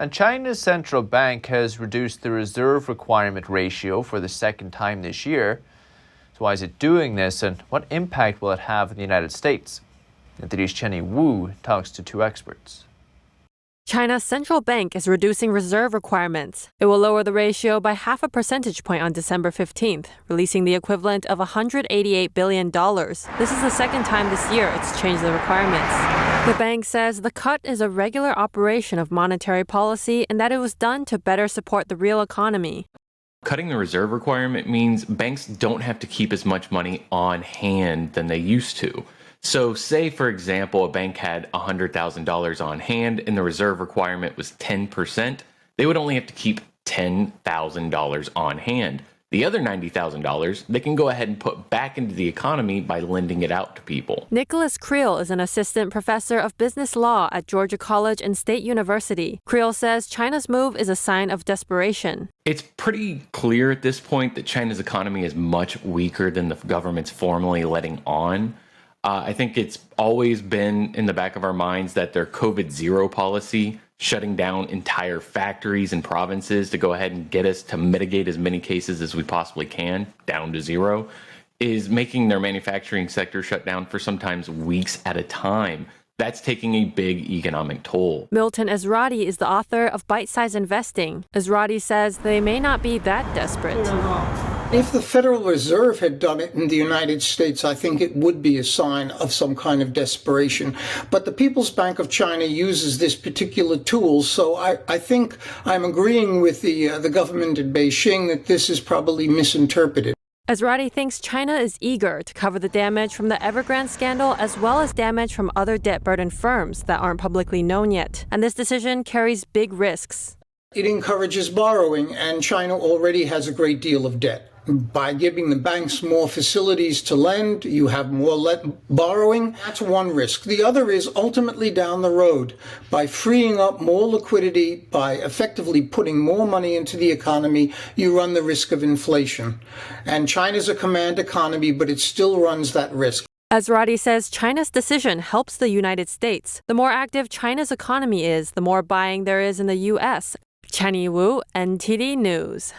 And China's central bank has reduced the reserve requirement ratio for the second time this year. So why is it doing this, and what impact will it have in the United States? NTD's Chenny Wu talks to two experts. China's central bank is reducing reserve requirements. It will lower the ratio by 0.5 percentage point on December 15th, releasing the equivalent of $188 billion. This is the second time this year it's changed the requirements. The bank says the cut is a regular operation of monetary policy and that it was done to better support the real economy. Cutting the reserve requirement means banks don't have to keep as much money on hand than they used to. So say, for example, a bank had $100,000 on hand and the reserve requirement was 10%, they would only have to keep $10,000 on hand. The other $90,000 they can go ahead and put back into the economy by lending it out to people. Nicholas Creel is an assistant professor of business law at Georgia College and State University. Creel says China's move is a sign of desperation. It's pretty clear at this point that China's economy is much weaker than the government's formally letting on. I think it's always been in the back of our minds that their COVID-0 policy, shutting down entire factories and provinces to go ahead and get us to mitigate as many cases as we possibly can, down to zero, is making their manufacturing sector shut down for sometimes weeks at a time. That's taking a big economic toll. Milton Ezrati is the author of Bite-Size Investing. Ezrati says they may not be that desperate. If the Federal Reserve had done it in the United States, I think it would be a sign of some kind of desperation. But the People's Bank of China uses this particular tool, so I think I'm agreeing with the government in Beijing that this is probably misinterpreted. Ezrati thinks China is eager to cover the damage from the Evergrande scandal as well as damage from other debt-burdened firms that aren't publicly known yet. And this decision carries big risks. It encourages borrowing, and China already has a great deal of debt. By giving the banks more facilities to lend, you have more borrowing. That's one risk. The other is ultimately down the road. By freeing up more liquidity, by effectively putting more money into the economy, you run the risk of inflation. And China's a command economy, but it still runs that risk. Ezrati says China's decision helps the United States. The more active China's economy is, the more buying there is in the U.S. Chenny Wu, NTD News.